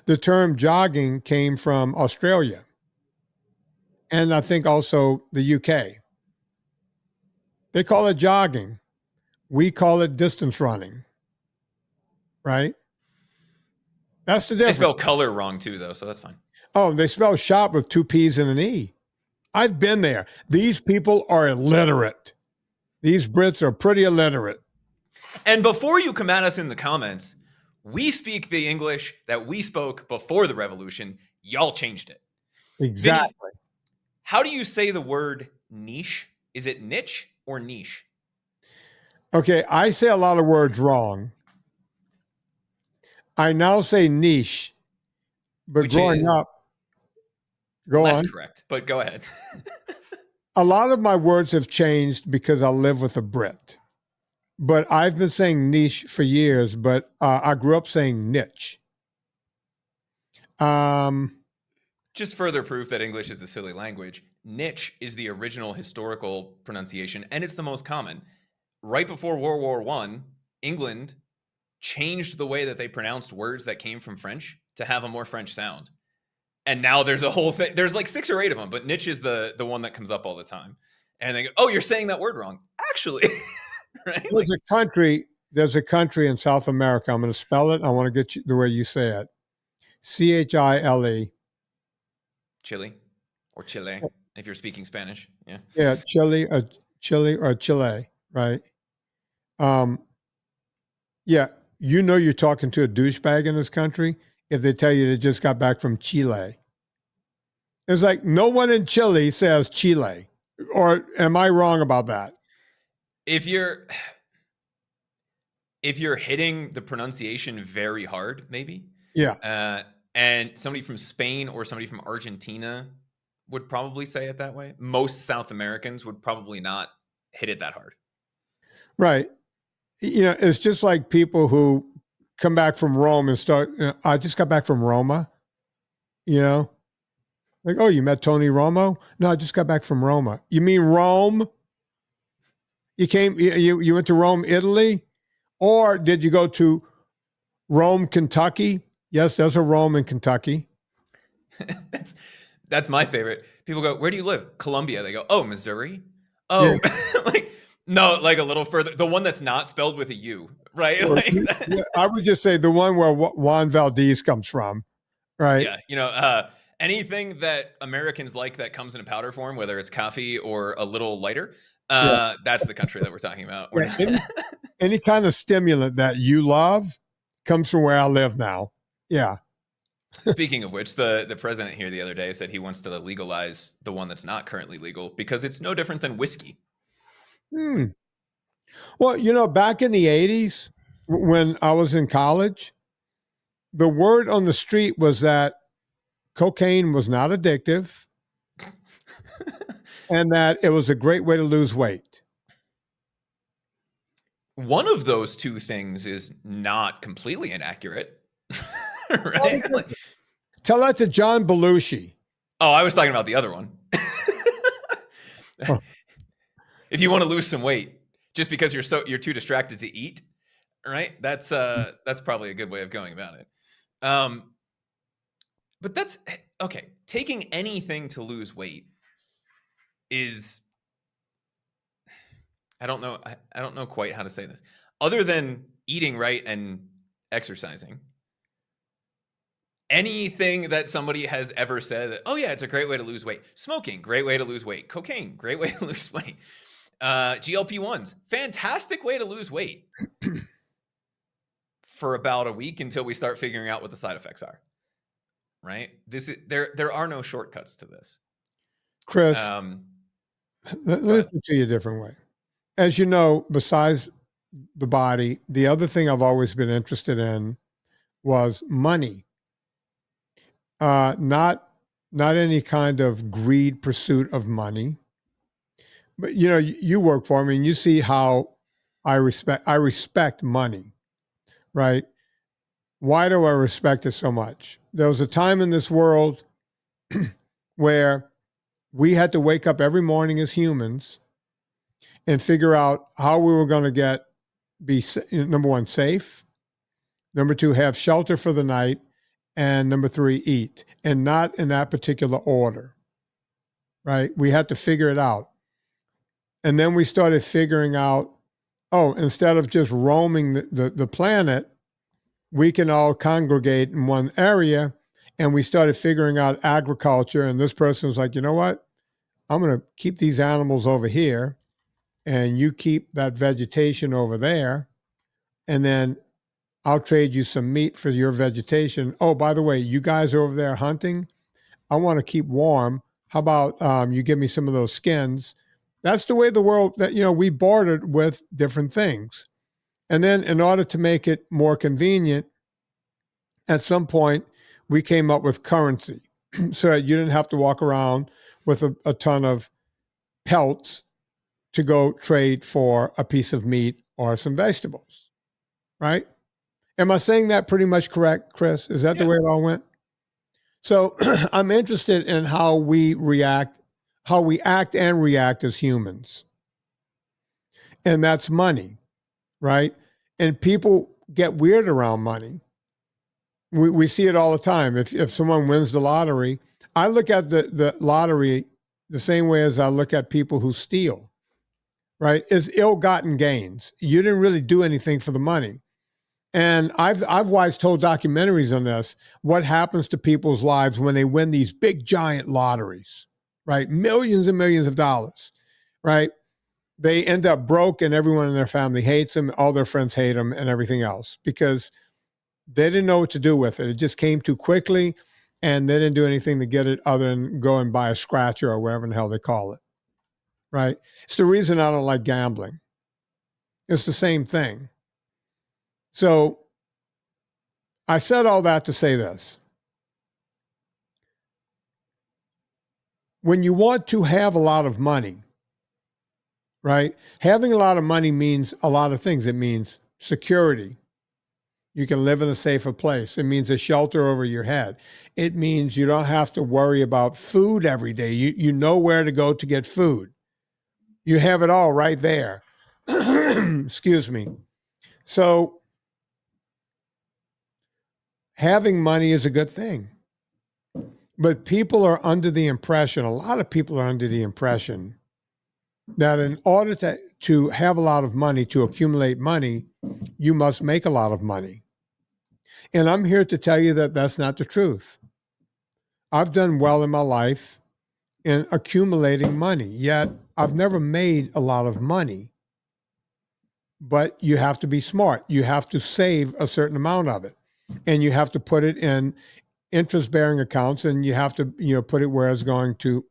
The term jogging came from Australia and I think also the UK. They call it jogging. We call it distance running, right? That's the They difference. spell color wrong too, though, so that's fine. Oh, they spell shop with 2 P's and an E. I've been there. These people are illiterate. These Brits are pretty illiterate. And before you come at us in the comments, we speak the English that we spoke before the revolution. Y'all changed it. Exactly. Vinny, how do you say the word niche? Is it niche or niche? Okay, I say a lot of words wrong. I now say niche, but Which growing is up, go less on. correct, but go ahead. A lot of my words have changed because I live with a Brit. But I've been saying niche for years, but I grew up saying niche. Just further proof that English is a silly language. Niche is the original historical pronunciation, and it's the most common. Right before World War I, England changed the way that they pronounced words that came from French to have a more French sound. And now there's a whole thing. There's like 6 or 8 of them, but niche is the one that comes up all the time. And they go, "Oh, you're saying that word wrong." Actually, right? There's a country in South America. I'm going to spell it. I want to get you the way you say it. Chile. Chile or Chile, if you're speaking Spanish. Yeah. Yeah, Chile, right? Yeah, you're talking to a douchebag in this country if they tell you they just got back from Chile. It's like no one in Chile says Chile. Or am I wrong about that? If you're hitting the pronunciation very hard, maybe. Yeah. And somebody from Spain or somebody from Argentina would probably say it that way. Most South Americans would probably not hit it that hard. Right. It's just like people who come back from Rome and start, I just got back from Roma, like, oh, you met Tony Romo? No, I just got back from Roma. You mean Rome? You went to Rome, Italy? Or did you go to Rome, Kentucky? Yes, there's a Rome in Kentucky. That's my favorite. People go, "Where do you live?" Columbia. They go, "Oh, Missouri." Oh, yeah. Like no, like a little further. The one that's not spelled with a U, right? Yeah, I would just say the one where Juan Valdez comes from, right? Yeah, anything that Americans like that comes in a powder form, whether it's coffee or a little lighter, that's the country that we're talking about. Yeah, any kind of stimulant that you love comes from where I live now. Yeah. Speaking of which, the president here the other day said he wants to legalize the one that's not currently legal because it's no different than whiskey. Well, back in the 80s, when I was in college, the word on the street was that cocaine was not addictive and that it was a great way to lose weight. One of those two things is not completely inaccurate. Right? Tell that to John Belushi. Oh, I was talking about the other one. Oh. If you want to lose some weight, just because you're too distracted to eat, right? That's probably a good way of going about it. But that's okay. Taking anything to lose weight is, I don't know quite how to say this. Other than eating right and exercising, anything that somebody has ever said, "Oh yeah, it's a great way to lose weight." Smoking, great way to lose weight. Cocaine, great way to lose weight. GLP-1s, fantastic way to lose weight. For about a week until we start figuring out what the side effects are. Right? There are no shortcuts to this. Chris, let me put it to you a different way. As you know, besides the body, the other thing I've always been interested in was money. Not any kind of greed pursuit of money. But you work for me and you see how I respect money, right? Why do I respect it so much? There was a time in this world where we had to wake up every morning as humans and figure out how we were going to be number one, safe, number two, have shelter for the night, and number three, eat, and not in that particular order, right? We had to figure it out. And then we started figuring out, oh, instead of just roaming the planet, we can all congregate in one area. And we started figuring out agriculture. And this person was like, you know what? I'm going to keep these animals over here and you keep that vegetation over there. And then I'll trade you some meat for your vegetation. Oh, by the way, you guys are over there hunting. I want to keep warm. How about you give me some of those skins? That's the way the world that, we bartered with different things. And then in order to make it more convenient, at some point, we came up with currency so that you didn't have to walk around with a ton of pelts to go trade for a piece of meat or some vegetables, right? Am I saying that pretty much correct, Chris? Is that the way it all went? So I'm interested in how we act and react as humans. And that's money, right? And people get weird around money. We see it all the time. If someone wins the lottery, I look at the lottery the same way as I look at people who steal, right? It's ill-gotten gains. You didn't really do anything for the money. And I've watched whole documentaries on this, what happens to people's lives when they win these big, giant lotteries, right? Millions and millions of dollars, right? They end up broke and everyone in their family hates them. All their friends hate them and everything else because they didn't know what to do with it. It just came too quickly and they didn't do anything to get it other than go and buy a scratcher or whatever in the hell they call it, right? It's the reason I don't like gambling. It's the same thing. So I said all that to say this. When you want to have a lot of money, right? Having a lot of money means a lot of things. It means security. You can live in a safer place. It means a shelter over your head. It means you don't have to worry about food every day. You know where to go to get food. You have it all right there. Excuse me. So having money is a good thing. But people are under the impression, a lot of people are under the impression that in order to have a lot of money, to accumulate money, you must make a lot of money. And I'm here to tell you that that's not the truth. I've done well in my life in accumulating money, yet I've never made a lot of money. But you have to be smart. You have to save a certain amount of it. And you have to put it in interest-bearing accounts, and you have to, put it where it's going to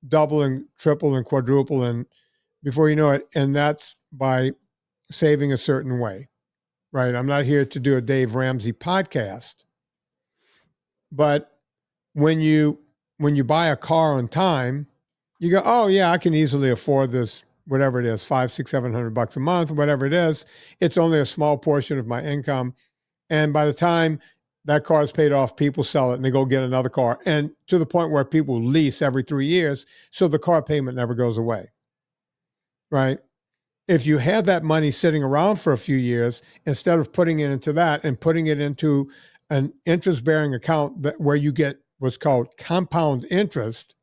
double and triple and quadruple, and before you know it, and that's by saving a certain way, right? I'm not here to do a Dave Ramsey podcast, but when you buy a car on time, you go, oh yeah, I can easily afford this, whatever it is, $500, $600, $700 a month, whatever it is. It's only a small portion of my income, and by the time that car is paid off, people sell it and they go get another car. And to the point where people lease every 3 years, so the car payment never goes away, right? If you have that money sitting around for a few years, instead of putting it into that and putting it into an interest-bearing account where you get what's called compound interest,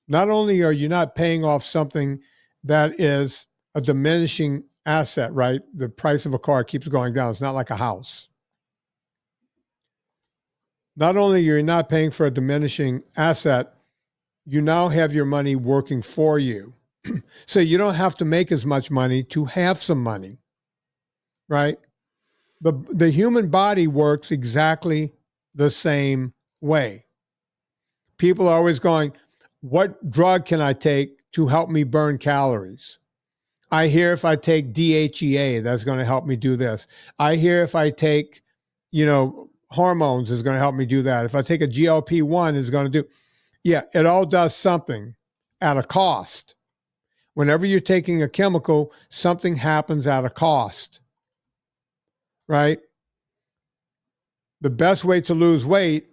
not only are you not paying off something that is a diminishing asset, right? The price of a car keeps going down. It's not like a house. Not only you're not paying for a diminishing asset, you now have your money working for you. So you don't have to make as much money to have some money, right? The human body works exactly the same way. People are always going, what drug can I take to help me burn calories? I hear if I take DHEA, that's going to help me do this. I hear if I take, hormones is going to help me do that. If I take a GLP-1, it's going to do. Yeah, it all does something at a cost. Whenever you're taking a chemical, something happens at a cost, right? the best way to lose weight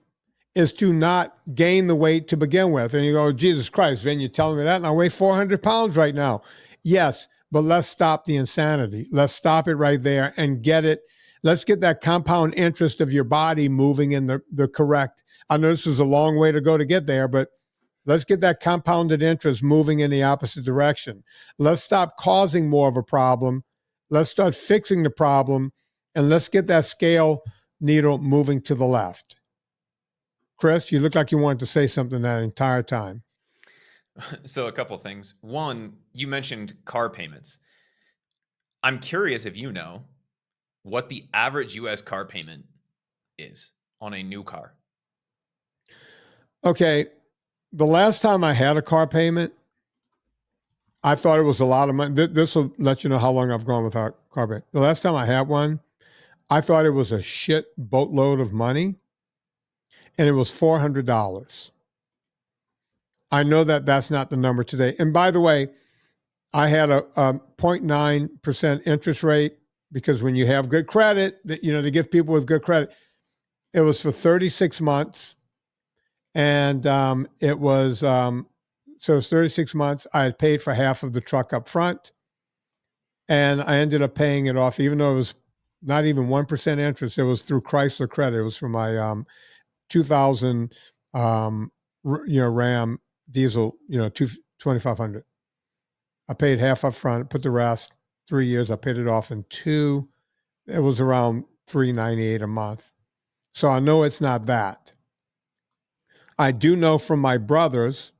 is to not gain the weight to begin with. And you go, Jesus Christ, Vin, you're telling me that? And I weigh 400 pounds right now. Yes, but let's stop the insanity. Let's stop it right there and get it. Let's get that compound interest of your body moving in the correct. I know this is a long way to go to get there, but let's get that compounded interest moving in the opposite direction. Let's stop causing more of a problem. Let's start fixing the problem, and let's get that scale needle moving to the left. Chris, you look like you wanted to say something that entire time. So a couple things. One, you mentioned car payments. I'm curious if you know what the average U.S. car payment is on a new car. Okay. The last time I had a car payment, I thought it was a lot of money. This will let you know how long I've gone without car payment. The last time I had one, I thought it was a shit boatload of money, and it was $400. I know that that's not the number today. And by the way, I had a 0.9% interest rate because when you have good credit, they give people with good credit. It was for 36 months. And it was, so it was 36 months. I had paid for half of the truck up front. And I ended up paying it off, even though it was not even 1% interest. It was through Chrysler Credit. It was for my 2000, Ram diesel, 2500. I paid half up front, put the rest 3 years. I paid it off in 2. It was around $398 a month. So I know it's not that. I do know from my brothers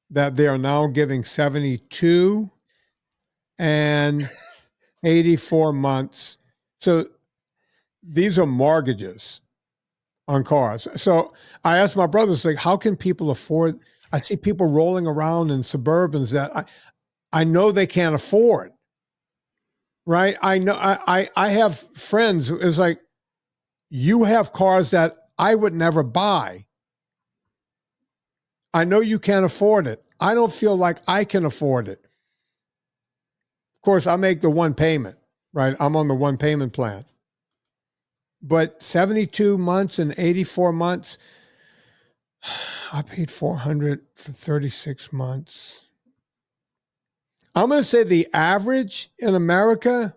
that they are now giving 72 and 84 months. So these are mortgages on cars. So I asked my brothers, like, how can people afford? I see people rolling around in Suburbans that I know they can't afford. Right? I know I have friends. It's like, you have cars that I would never buy. I know you can't afford it. I don't feel like I can afford it. Of course, I make the one payment, right? I'm on the one payment plan. But 72 months and 84 months, I paid $400 for 36 months. I'm going to say the average in America,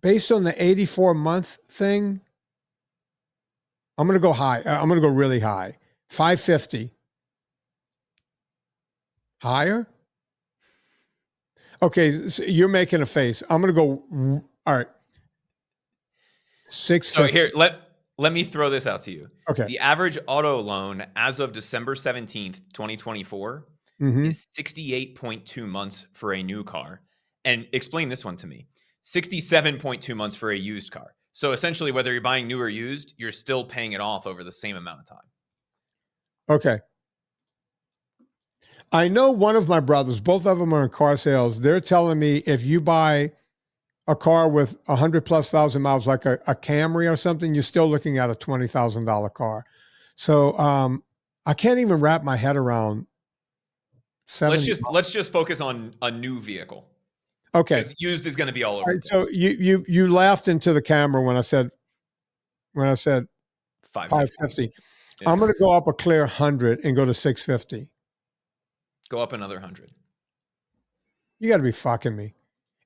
based on the 84-month thing, I'm going to go high. I'm going to go really high. 550. Higher? Okay, so you're making a face. I'm going to go, all right. 650. So here, let me throw this out to you. Okay. The average auto loan as of December 17th, 2024 is 68.2 months for a new car. And explain this one to me. 67.2 months for a used car. So essentially, whether you're buying new or used, you're still paying it off over the same amount of time. Okay. I know one of my brothers, both of them are in car sales. They're telling me if you buy a car with 100,000+ miles, like a Camry or something, you're still looking at a $20,000 car. So I can't even wrap my head around. Let's just focus on a new vehicle. Okay. Because used is going to be all over. Right, so you laughed into the camera when I said 550. Yeah. I'm going to go up a clear 100 and go to 650. Go up another 100. You got to be fucking me.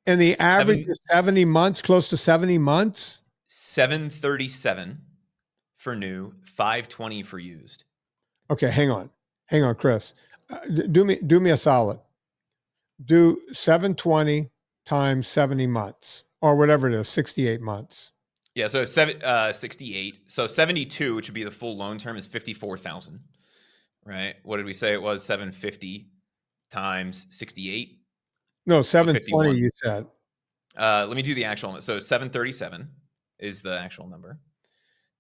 And the average is 70 months, close to 70 months? 737 for new, 520 for used. Okay, hang on, Chris. Do me a solid. Do 720 times 70 months, or whatever it is, 68 months. Yeah, so 68. So 72, which would be the full loan term, is 54,000. Right? What did we say it was? 750 times 68? No, 720 you said. Let me do the actual. So 737 is the actual number.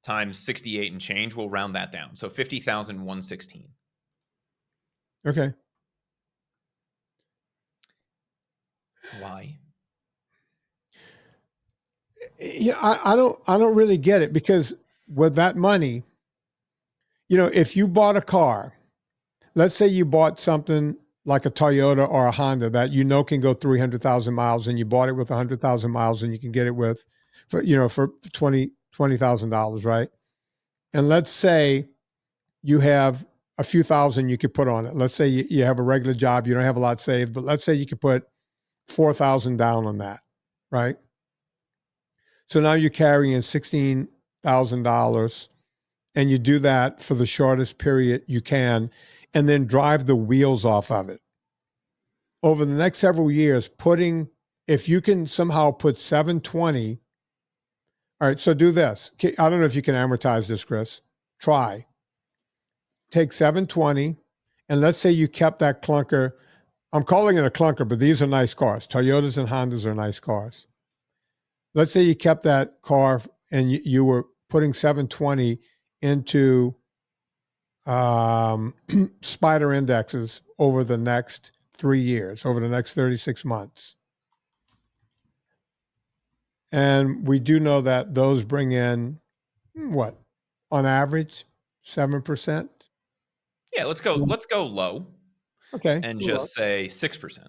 Times 68 and change, we'll round that down. So 50,116. Okay. Why? Yeah, I don't really get it, because with that money, if you bought a car, let's say you bought something like a Toyota or a Honda that can go 300,000 miles, and you bought it with 100,000 miles, and you can get it for 20, $20,000, right? And let's say you have a few thousand you could put on it. Let's say you have a regular job, you don't have a lot saved, but let's say you could put 4,000 down on that, right? So now you're carrying $16,000, and you do that for the shortest period you can, and then drive the wheels off of it. Over the next several years, if you can somehow put 720, all right, so do this. I don't know if you can amortize this, Chris. Try. Take 720, and let's say you kept that clunker. I'm calling it a clunker, but these are nice cars. Toyotas and Hondas are nice cars. Let's say you kept that car and you were putting 720 into spider indexes over the next 3 years, over the next 36 months. And we do know that those bring in what, on average, 7%? Yeah, let's go low Okay. and just say 6%.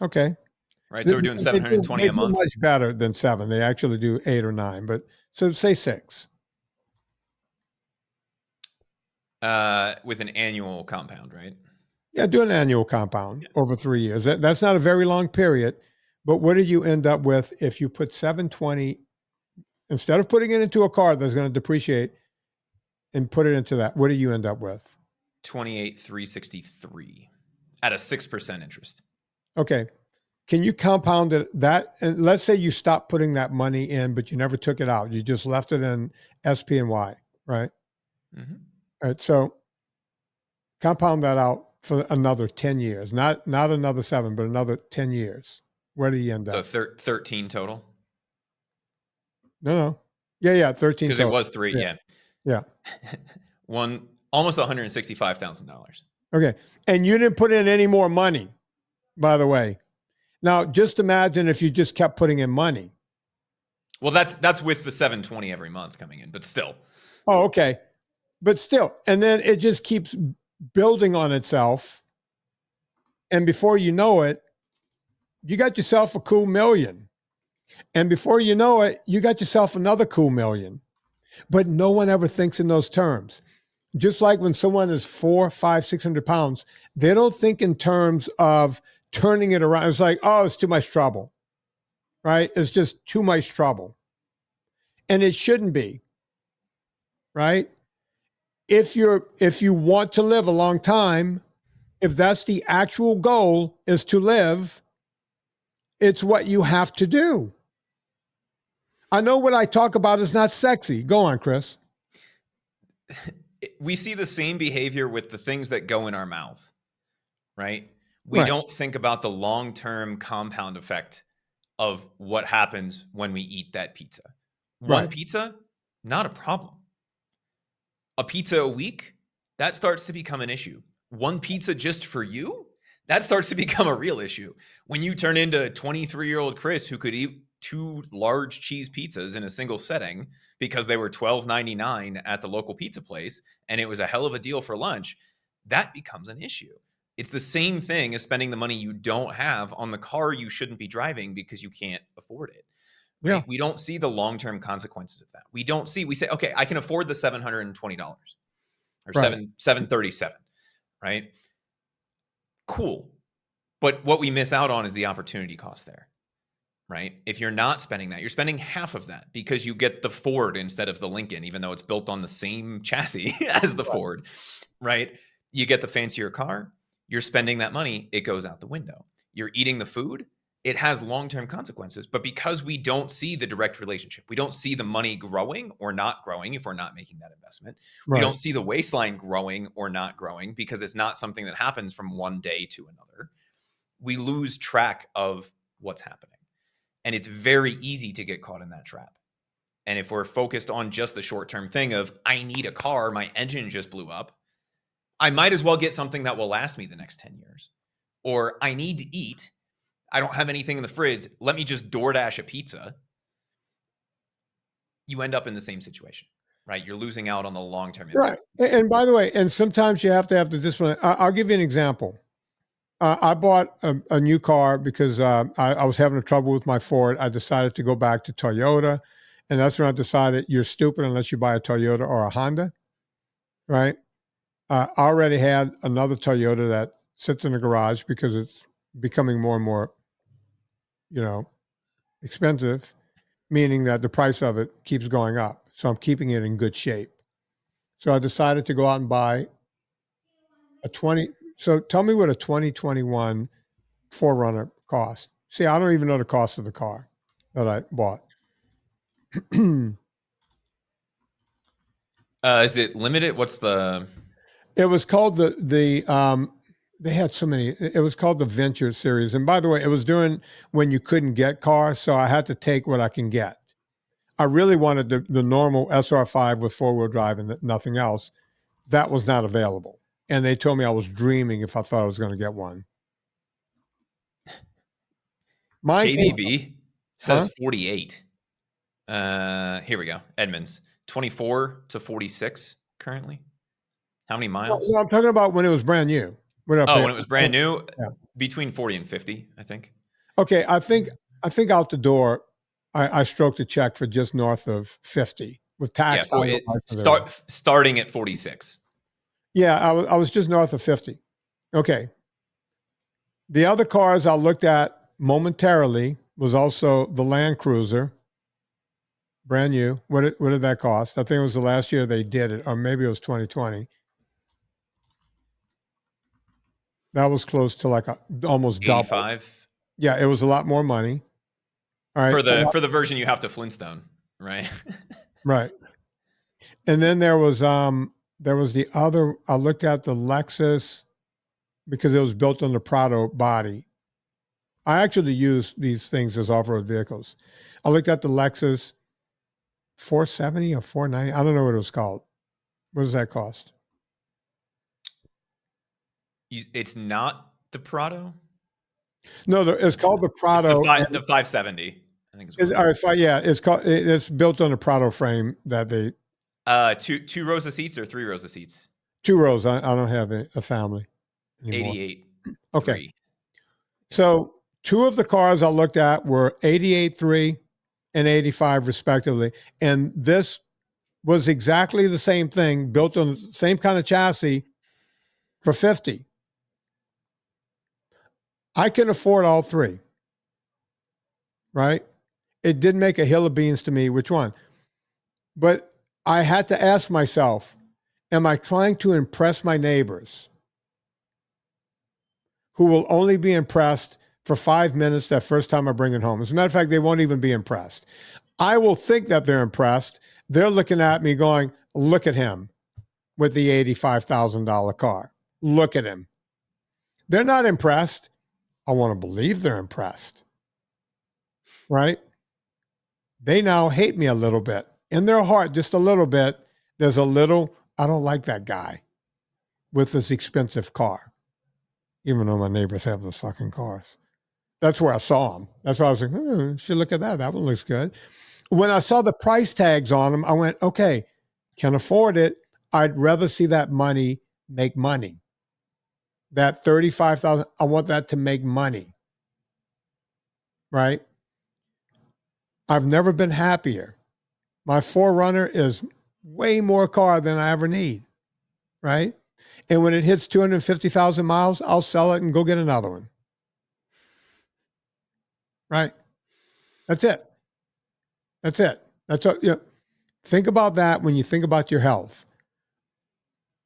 Okay. Right. So we're doing 720 a month. Much better than 7. They actually do 8 or 9, but so say 6. With an annual compound, right? Yeah, do an annual compound over 3 years. That's not a very long period, but what do you end up with if you put 720 instead of putting it into a car that's going to depreciate and put it into that? What do you end up with? 28,363 at a 6% interest. Okay. Can you compound it that? And let's say you stopped putting that money in, but you never took it out. You just left it in SPY, right? Mm-hmm. All right. So compound that out for another 10 years, not another 7, but another 10 years. Where do you end up? So 13 total? No. Yeah. 13 because total. it was 3. Yeah. Almost $165,000. Okay. And you didn't put in any more money, by the way. Now, just imagine if you just kept putting in money. Well, that's with the 720 every month coming in, but still. Oh, okay. But still. And then it just keeps building on itself. And before you know it, you got yourself a cool million. And before you know it, you got yourself another cool million. But no one ever thinks in those terms. Just like when someone is 400, 500, 600 pounds, they don't think in terms of turning it around. It's like, oh, it's too much trouble, right? It's just too much trouble. And it shouldn't be, right? If you want to live a long time, if that's the actual goal is to live, it's what you have to do. I know what I talk about is not sexy. Go on, Chris. We see the same behavior with the things that go in our mouth, right? We don't think about the long-term compound effect of what happens when we eat that pizza. One pizza, not a problem. A pizza a week, that starts to become an issue. One pizza just for you, that starts to become a real issue. When you turn into 23-year-old Chris who could eat 2 large cheese pizzas in a single setting because they were $12.99 at the local pizza place, and it was a hell of a deal for lunch, that becomes an issue. It's the same thing as spending the money you don't have on the car you shouldn't be driving because you can't afford it. Right? Yeah. We don't see the long-term consequences of that. We say, okay, I can afford the $720 or $737, right? Cool. But what we miss out on is the opportunity cost there, right? If you're not spending that, you're spending half of that because you get the Ford instead of the Lincoln, even though it's built on the same chassis as the Ford, right? You get the fancier car, you're spending that money, it goes out the window. You're eating the food, it has long-term consequences. But because we don't see the direct relationship, we don't see the money growing or not growing if we're not making that investment. We don't see the waistline growing or not growing because it's not something that happens from one day to another. We lose track of what's happening. And it's very easy to get caught in that trap. And if we're focused on just the short-term thing of, I need a car, my engine just blew up, I might as well get something that will last me the next 10 years. Or I need to eat, I don't have anything in the fridge, let me just DoorDash a pizza. You end up in the same situation, right? You're losing out on the long-term impact. Right. And by the way, and sometimes you have to have the discipline. I'll give you an example. I bought a new car because I was having trouble with my Ford. I decided to go back to Toyota, And that's when I decided you're stupid unless you buy a Toyota or a Honda, right? I already had another Toyota that sits in the garage because it's becoming more and more, expensive, meaning that the price of it keeps going up. So I'm keeping it in good shape. So I decided to go out and buy a 20. So tell me what a 2021 4Runner cost. See, I don't even know the cost of the car that I bought. Is it limited? What's the? It was called they had so many. It was called the Venture series. And by the way, it was during when you couldn't get cars, so I had to take what I can get. I really wanted the normal SR5 with 4-wheel drive and nothing else. That was not available. And they told me I was dreaming if I thought I was going to get one. Mine came, KBB says 48. Here we go. Edmonds, 24 to 46 currently. How many miles? No, I'm talking about when it was brand new. When it was brand new, between 40 and 50, I think. Okay, I think out the door, I stroked a check for just north of 50 with tax. Starting at 46. Yeah, I was just north of 50. Okay. The other cars I looked at momentarily was also the Land Cruiser, brand new. What did that cost? I think it was the last year they did it, or maybe it was 2020. That was close to like almost double. 85. Yeah, it was a lot more money. All right. For the version you have to Flintstone, right? Right. And then there was the other. I looked at the Lexus because it was built on the Prado body. I actually use these things as off-road vehicles. I looked at the Lexus 470 or 490. I don't know what it was called. What does that cost? It's not the Prado. No, it's called the Prado. It's the 570. I think it's built on a Prado frame that they. Two rows of seats or 3 rows of seats? 2 rows. I don't have a family anymore. 88. Okay. 3. So 2 of the cars I looked at were 88.3 and 85 respectively. And this was exactly the same thing, built on the same kind of chassis for 50. I can afford all 3, right? It didn't make a hill of beans to me which one. But I had to ask myself, am I trying to impress my neighbors who will only be impressed for 5 minutes that first time I bring it home? As a matter of fact, they won't even be impressed. I will think that they're impressed. They're looking at me going, look at him with the $85,000 car. Look at him. They're not impressed. I want to believe they're impressed, right? They now hate me a little bit. In their heart, just a little bit, there's a little, I don't like that guy with this expensive car, even though my neighbors have those fucking cars. That's where I saw them. That's why I was like, you should look at that. That one looks good. When I saw the price tags on them, I went, okay, can afford it. I'd rather see that money make money. That $35,000, I want that to make money, right? I've never been happier. My 4Runner is way more car than I ever need, right? And when it hits 250,000 miles, I'll sell it and go get another one, right? That's it. That's it. That's all, think about that when you think about your health.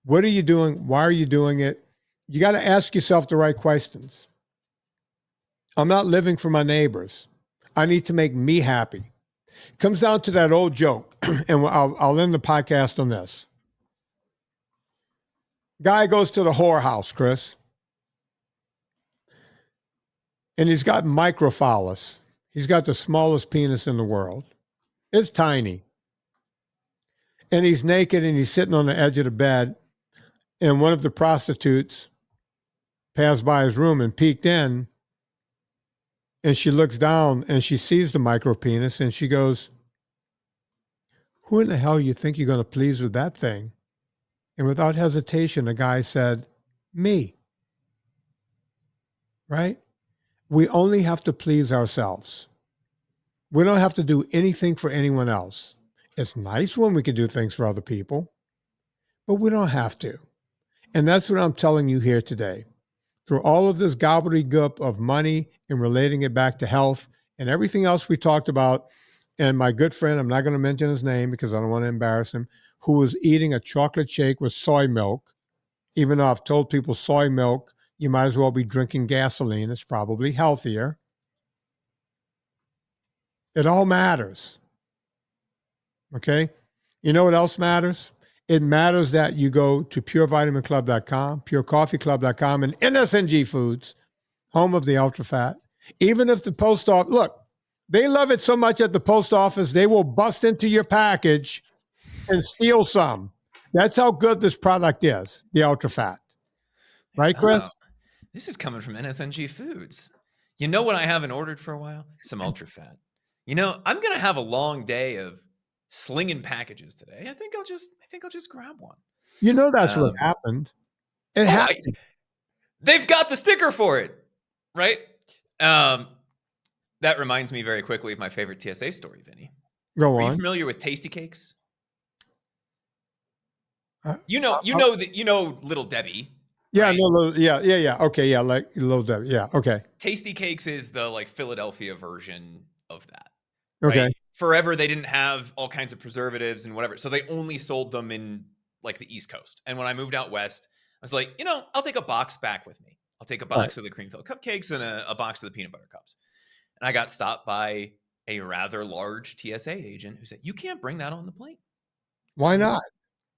What are you doing? Why are you doing it? You got to ask yourself the right questions. I'm not living for my neighbors. I need to make me happy. It comes down to that old joke, and I'll end the podcast on this. Guy goes to the whorehouse, Chris, and he's got microphallus. He's got the smallest penis in the world. It's tiny. And he's naked and he's sitting on the edge of the bed, and one of the prostitutes passed by his room and peeked in, and she looks down and she sees the micro penis and she goes, who in the hell you think you're going to please with that thing? And without hesitation, the guy said, me. Right? We only have to please ourselves. We don't have to do anything for anyone else. It's nice when we can do things for other people, but we don't have to. And that's what I'm telling you here today. Through all of this gobbledygook of money and relating it back to health and everything else we talked about, and my good friend, I'm not going to mention his name because I don't want to embarrass him, who was eating a chocolate shake with soy milk, even though I've told people soy milk, you might as well be drinking gasoline. It's probably healthier. It all matters. Okay? You know what else matters? It matters that you go to purevitaminclub.com, purecoffeeclub.com, and NSNG Foods, home of the ultra fat. Even if the post office, look, they love it so much at the post office, they will bust into your package and steal some. That's how good this product is, the ultra fat. Right, Chris? Oh, this is coming from NSNG Foods. You know what I haven't ordered for a while? Some ultra fat. You know, I'm gonna have a long day of slinging packages today. I think I'll just grab one. You know that's what happened. It happened. They've got the sticker for it, right? That reminds me very quickly of my favorite TSA story, Vinny. Go on. Are you familiar with Tasty Cakes? You know Little Debbie. Yeah, right? no, yeah. Okay, yeah, like Little Debbie. Yeah, okay. Tasty Cakes is the like Philadelphia version of that. Okay. Right? Forever they didn't have all kinds of preservatives and whatever, so they only sold them in like the East Coast. And when I moved out west, I was like, I'll take a box back with me. I'll take a box of the cream filled cupcakes and a box of the peanut butter cups. And I got stopped by a rather large TSA agent who said, "You can't bring that on the plane." Why not?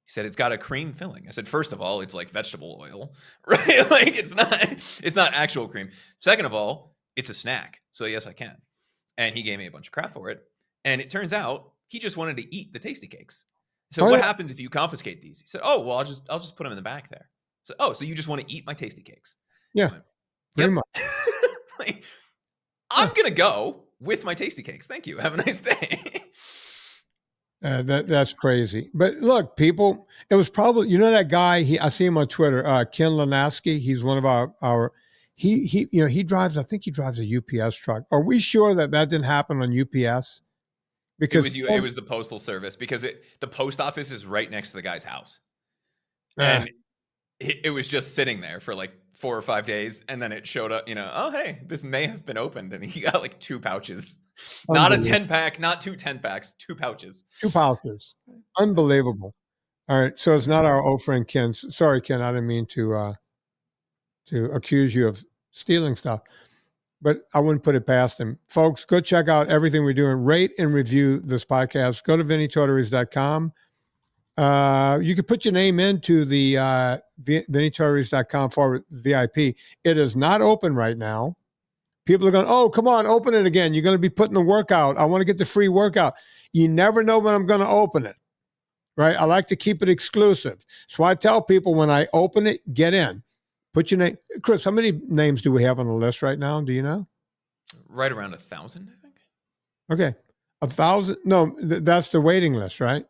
He said, "It's got a cream filling." I said, "First of all, it's like vegetable oil, right? Like it's not actual cream. Second of all, it's a snack. So yes, I can." And he gave me a bunch of crap for it. And it turns out he just wanted to eat the Tasty Cakes. So what happens if you confiscate these? He said, "Oh, well, I'll just put them in the back there." So, so you just want to eat my Tasty Cakes? Yeah. Went, pretty much. Like, I'm going to go with my Tasty Cakes. Thank you. Have a nice day. That's crazy. But look, people, it was probably, that guy, I see him on Twitter, Ken Lanaski. He's one of our he drives, I think he drives a UPS truck. Are we sure that didn't happen on UPS? Because it was the postal service, because the post office is right next to the guy's house. And it was just sitting there for like 4 or 5 days. And then it showed up, oh, hey, this may have been opened. And he got like 2 pouches, not a 10-pack, not 2 10-packs, 2 pouches. 2 pouches. Unbelievable. All right. So it's not our old friend, Ken. Sorry, Ken. I didn't mean to accuse you of stealing stuff, but I wouldn't put it past him. Folks, go check out everything we're doing. Rate and review this podcast. Go to VinnieTortorich.com. You can put your name into the VinnieTortorich.com/VIP. It is not open right now. People are going, "Oh, come on, open it again. You're going to be putting the workout. I want to get the free workout." You never know when I'm going to open it, right? I like to keep it exclusive. So I tell people when I open it, get in. Put your name. Chris, how many names do we have on the list right now? Do you know? Right around 1,000, I think. Okay. 1,000? No, that's the waiting list, right?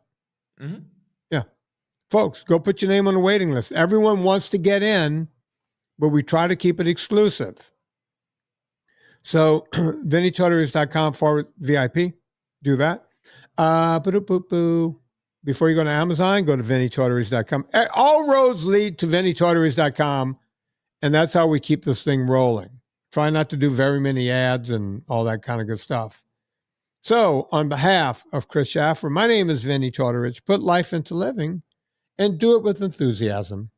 Mm-hmm. Yeah. Folks, go put your name on the waiting list. Everyone wants to get in, but we try to keep it exclusive. So VinnieTortorich.com/VIP. Do that. Before you go to Amazon, go to VinnieTortorich.com. All roads lead to VinnieTortorich.com. And that's how we keep this thing rolling. Try not to do very many ads and all that kind of good stuff. So on behalf of Chris Shaffer, my name is Vinnie Tortorich. Put life into living and do it with enthusiasm.